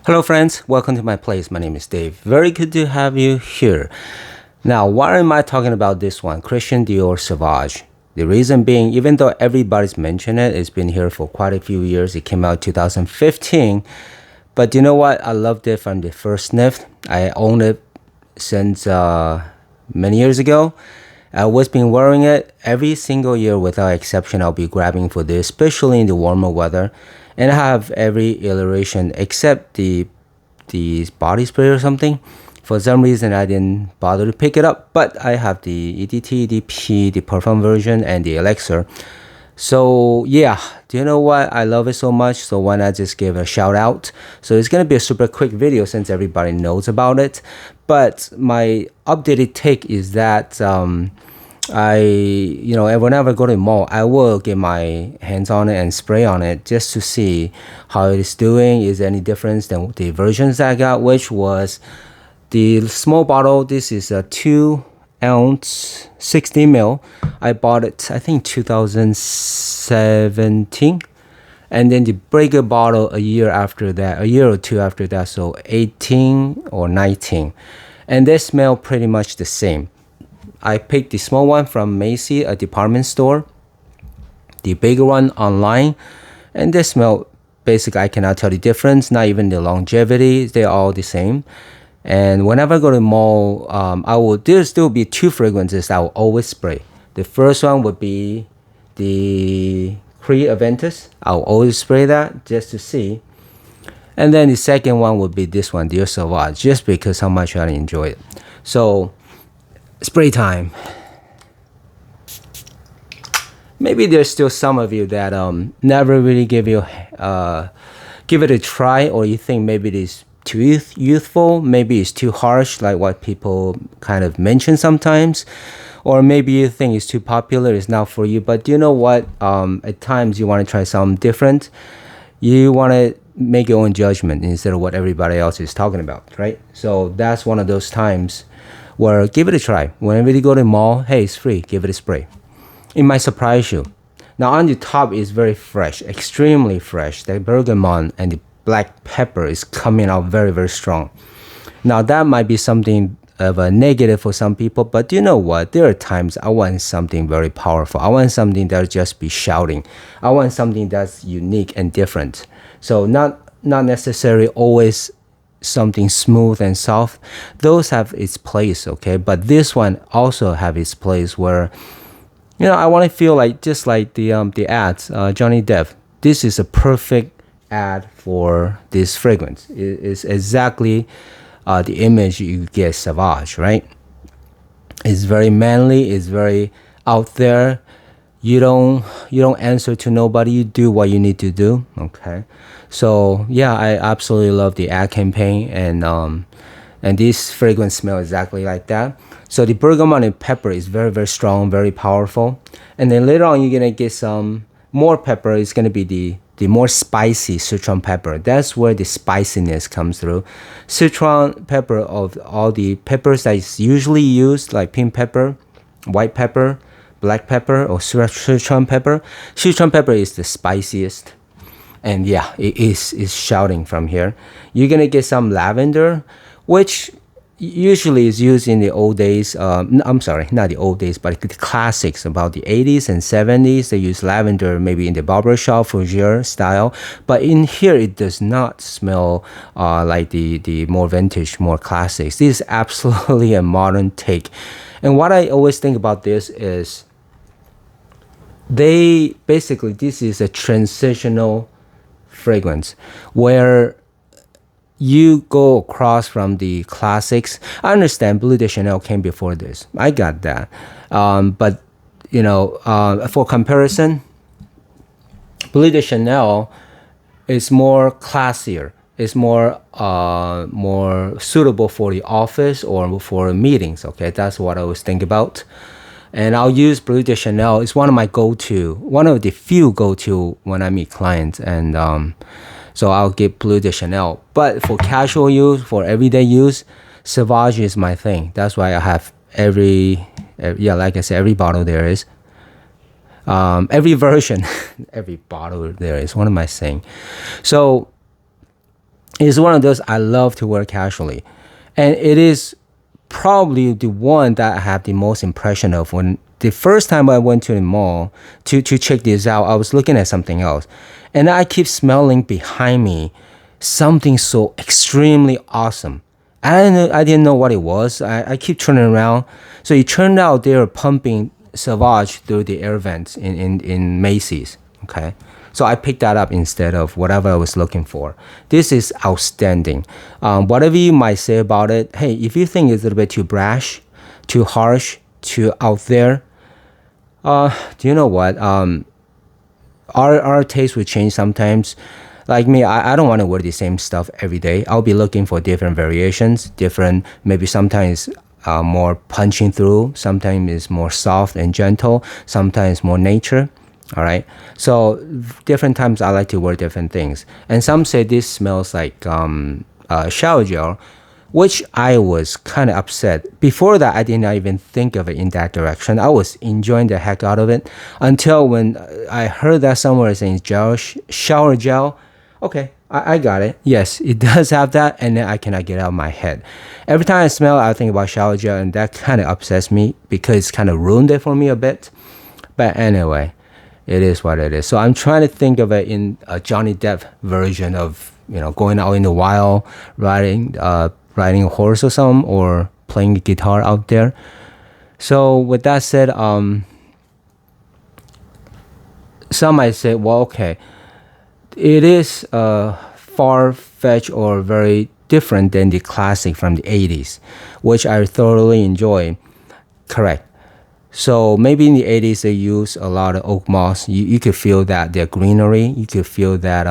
Hello friends, welcome to my place. My name is Dave. Very good to have you here. Now, why am I talking about this one? Christian Dior Sauvage. The reason being, even though everybody's mentioned it, it's been here for quite a few years. It came out 2015. But you know what? I loved it from the first sniff. I owned it since many years ago. I always been wearing it every single year without exception. I'll be grabbing for this, especially in the warmer weather. And I have every iteration except the body spray or something. For some reason, I didn't bother to pick it up, but I have the EDT, EDP, the perfume version, and the elixir. So yeah, do you know what? I love it so much, so why not just give a shout out? So it's gonna be a super quick video since everybody knows about it. But my updated take is that whenever I go to the mall, I will get my hands on it and spray on it just to see how it is doing. Is there any difference than the versions I got, which was the small bottle. This is a 2-ounce, 60 ml. I bought it, I think, 2017. And then the bigger bottle a year or two after that, so 18 or 19. And they smell pretty much the same. I picked the small one from Macy, a department store, the bigger one online, and they smell basically, I cannot tell the difference, not even the longevity, they're all the same. And whenever I go to the mall, there'll still be two fragrances I will always spray. The first one would be the Cree Aventus. I'll always spray that just to see. And then the second one would be this one, Dior Sauvage, just because how much I enjoy it. So, spray time. Maybe there's still some of you that never really give it a try, or you think maybe it is too youthful, maybe it's too harsh, like what people kind of mention sometimes, or maybe you think it's too popular, it's not for you. But you know what? At times you want to try something different. You want to make your own judgment instead of what everybody else is talking about, right? So that's one of those times where give it a try. Whenever you go to the mall, hey, it's free, give it a spray. It might surprise you. Now on the top is very fresh, extremely fresh. The bergamot and the black pepper is coming out very, very strong. Now that might be something of a negative for some people, but you know what? There are times I want something very powerful. I want something that'll just be shouting. I want something that's unique and different. So not necessarily always something smooth and soft. Those have its place, okay? But this one also have its place where, I want to feel like just like the ads, Johnny Depp. This is a perfect ad for this fragrance. It is exactly the image you get Sauvage, right? It's very manly. It's very out there. You don't answer to nobody. You do what you need to do. Okay, so yeah, I absolutely love the ad campaign, and this fragrance smells exactly like that. So the bergamot and pepper is very, very strong, very powerful. And then later on, you're gonna get some more pepper. It's gonna be the more spicy citron pepper. That's where the spiciness comes through. Citron pepper, of all the peppers that is usually used, like pink pepper, white pepper, black pepper, or citron pepper. Citron pepper is the spiciest. And yeah, it is shouting from here. You're gonna get some lavender, which usually is used in the old days. I'm sorry, not the old days, but the classics about the 80s and 70s. They use lavender maybe in the barbershop fougere style, but in here it does not smell like the more vintage, more classics. This is absolutely a modern take. And what I always think about this is this is a transitional fragrance where you go across from the classics. I understand Bleu de Chanel came before this. I got that. But, for comparison, Bleu de Chanel is more classier. It's more suitable for the office or for meetings. Okay, that's what I always think about. And I'll use Bleu de Chanel. It's one of the few go-to when I meet clients. And so I'll get Bleu de Chanel. But for casual use, for everyday use, Sauvage is my thing. That's why I have like I said, every bottle there is. Every version, every bottle there is. What am I saying? So It's one of those I love to wear casually, and it is probably the one that I have the most impression of. When the first time I went to the mall to check this out, I was looking at something else, and I keep smelling behind me something so extremely awesome. I didn't know what it was. I keep turning around. So it turned out they were pumping Sauvage through the air vents in Macy's. Okay. So I picked that up instead of whatever I was looking for. This is outstanding. Whatever you might say about it, hey, if you think it's a little bit too brash, too harsh, too out there, do you know what? Our taste will change sometimes. Like me, I don't want to wear the same stuff every day. I'll be looking for different variations, different, maybe sometimes more punching through, sometimes it's more soft and gentle, sometimes more nature. All right. So different times I like to wear different things. And some say this smells like shower gel, which I was kind of upset. Before that, I did not even think of it in that direction. I was enjoying the heck out of it until when I heard that somewhere saying shower gel. Okay, I got it. Yes, it does have that, and then I cannot get it out of my head. Every time I smell it, I think about shower gel, and that kind of upsets me because it's kind of ruined it for me a bit. But anyway, it is what it is. So I'm trying to think of it in a Johnny Depp version of, going out in the wild, riding a horse or something, or playing the guitar out there. So with that said, some might say, well, okay, it is far-fetched or very different than the classic from the 80s, which I thoroughly enjoy. Correct. So maybe in the 80s they use a lot of oak moss. You could feel that their greenery. You could feel that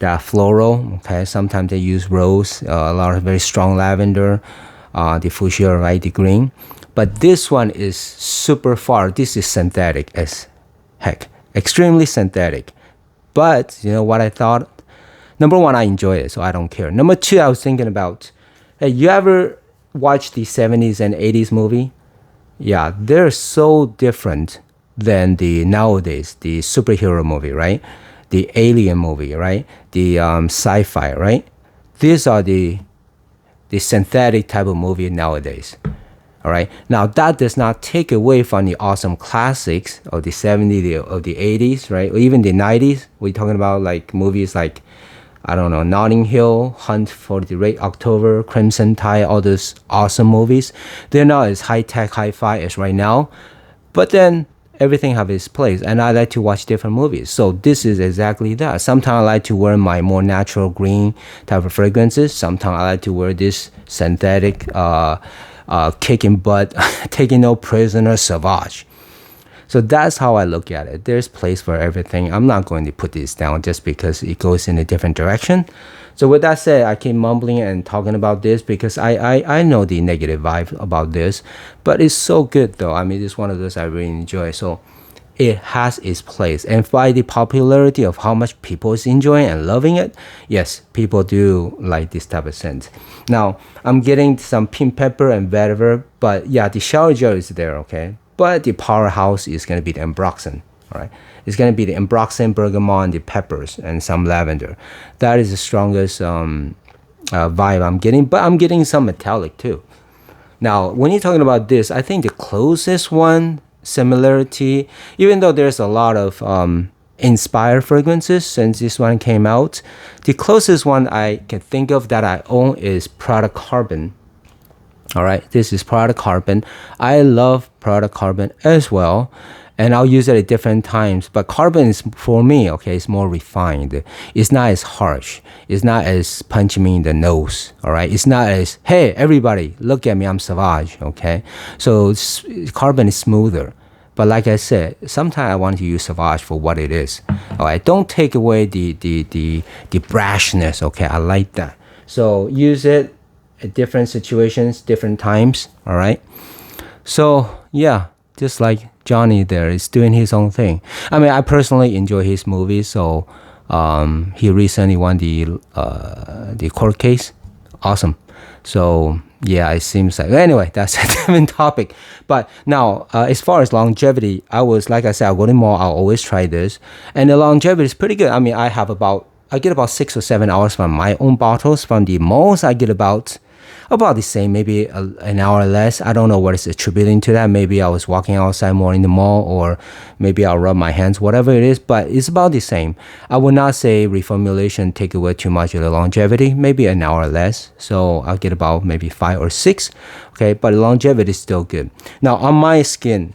that floral. Okay. Sometimes they use rose, a lot of very strong lavender, the fuchsia, right, the green. But this one is super far. This is synthetic as heck, extremely synthetic. But you know what I thought? Number one, I enjoy it, so I don't care. Number two, I was thinking about, hey, you ever watch the 70s and 80s movie? Yeah, they're so different than the nowadays, the superhero movie, right? The alien movie, right? The sci-fi, right? These are the synthetic type of movie nowadays. All right. Now that does not take away from the awesome classics of the 70s, of the 80s, right? Or even the 90s. We're talking about like movies like, I don't know, Notting Hill, Hunt for the Red October, Crimson Tide, all those awesome movies. They're not as high-tech, hi-fi as right now, but then everything have its place, and I like to watch different movies. So this is exactly that. Sometimes I like to wear my more natural green type of fragrances. Sometimes I like to wear this synthetic, kicking butt, taking no prisoner, sauvage. So that's how I look at it. There's place for everything. I'm not going to put this down just because it goes in a different direction. So with that said, I keep mumbling and talking about this because I know the negative vibe about this, but it's so good though. I mean, it's one of those I really enjoy. So it has its place. And by the popularity of how much people is enjoying and loving it, yes, people do like this type of scent. Now, I'm getting some pink pepper and vetiver, but yeah, the shower gel is there, okay? But the powerhouse is going to be the ambroxan, all right? It's going to be the ambroxan, bergamot, the peppers, and some lavender. That is the strongest vibe I'm getting, but I'm getting some metallic too. Now, when you're talking about this, I think the closest one, similarity, even though there's a lot of inspired fragrances since this one came out, the closest one I can think of that I own is Prada Carbon. All right, this is Prada Carbon. I love Prada Carbon as well, and I'll use it at different times. But Carbon is, for me, okay, it's more refined. It's not as harsh. It's not as punching me in the nose. All right, it's not as, hey, everybody, look at me, I'm Sauvage. Okay, so Carbon is smoother. But like I said, sometimes I want to use Sauvage for what it is. All right, don't take away the brashness. Okay, I like that. So use it at different situations, different times, all right? So, yeah, just like Johnny there is doing his own thing. I mean, I personally enjoy his movies, so he recently won the court case. Awesome. So, yeah, it seems like... Anyway, that's a different topic. But now, as far as longevity, like I said, I go to the mall, I'll always try this. And the longevity is pretty good. I mean, I have about get about 6 or 7 hours from my own bottles. From the most, I get about the same, maybe an hour less. I don't know what is attributing to that. Maybe I was walking outside more in the mall, or maybe I'll rub my hands, whatever it is, but it's about the same. I would not say reformulation take away too much of the longevity, maybe an hour less. So I'll get about maybe 5 or 6. Okay, but longevity is still good. Now on my skin,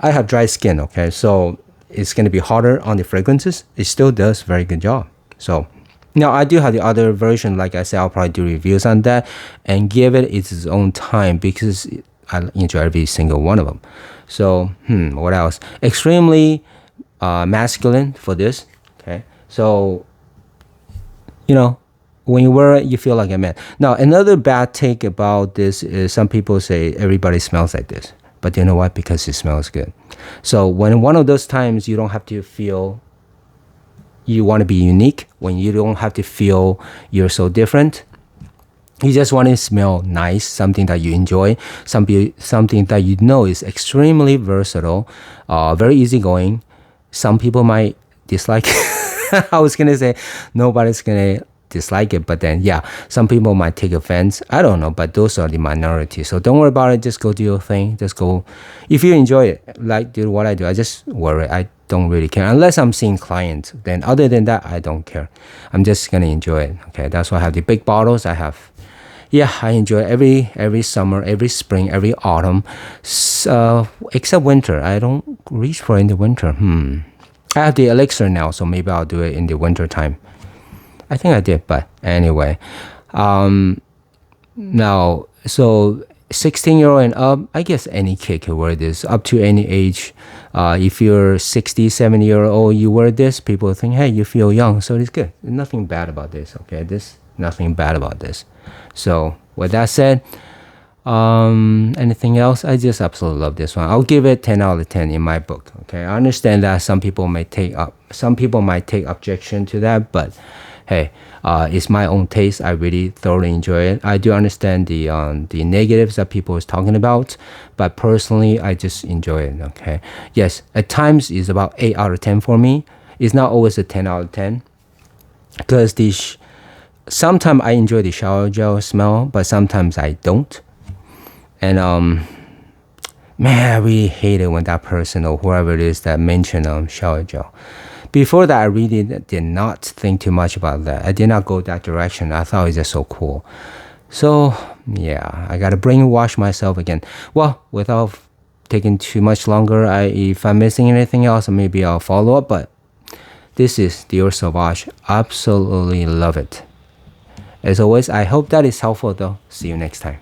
I have dry skin, okay, so it's going to be harder on the fragrances. It still does very good job. So now I do have the other version. Like I said, I'll probably do reviews on that and give it its own time, because I enjoy every single one of them. So what else? Extremely masculine for this. Okay, so when you wear it, you feel like a man. Now another bad take about this is some people say everybody smells like this, but you know what? Because it smells good. So when one of those times you don't have to feel you want to be unique, when you don't have to feel you're so different, you just want to smell nice, something that you enjoy, something that you know is extremely versatile, very easygoing. Some people might dislike it. I was going to say nobody's going to dislike it, but then some people might take offense. I don't know, but those are the minority. So don't worry about it. Just go do your thing. Just go. If you enjoy it, like do what I do, I just wear it. I don't really care unless I'm seeing clients. Then other than that, I don't care. I'm just gonna enjoy it. Okay, that's why I have the big bottles. I enjoy every summer, every spring, every autumn, except winter. I don't reach for in the winter. I have the elixir now, so maybe I'll do it in the winter time. I think I did, but anyway. Now, so 16-year-old and up, I guess any kid can wear this, up to any age. If you're 60, 70-year-old, you wear this, people think, hey, you feel young, so it's good. There's nothing bad about this, okay? Nothing bad about this. So, with that said, anything else? I just absolutely love this one. I'll give it 10 out of 10 in my book, okay? I understand that some people might take objection to that, but hey, it's my own taste. I really thoroughly enjoy it. I do understand the negatives that people is talking about, but personally, I just enjoy it. Okay, yes, at times it's about 8 out of 10 for me. It's not always a 10 out of 10, because sometimes I enjoy the shower gel smell, but sometimes I don't. And man, I really hate it when that person or whoever it is that mentioned shower gel. Before that, I really did not think too much about that. I did not go that direction. I thought it was just so cool. So, I got to brainwash myself again. Well, without taking too much longer, if I'm missing anything else, maybe I'll follow up. But this is Dior Sauvage. Absolutely love it. As always, I hope that is helpful though. See you next time.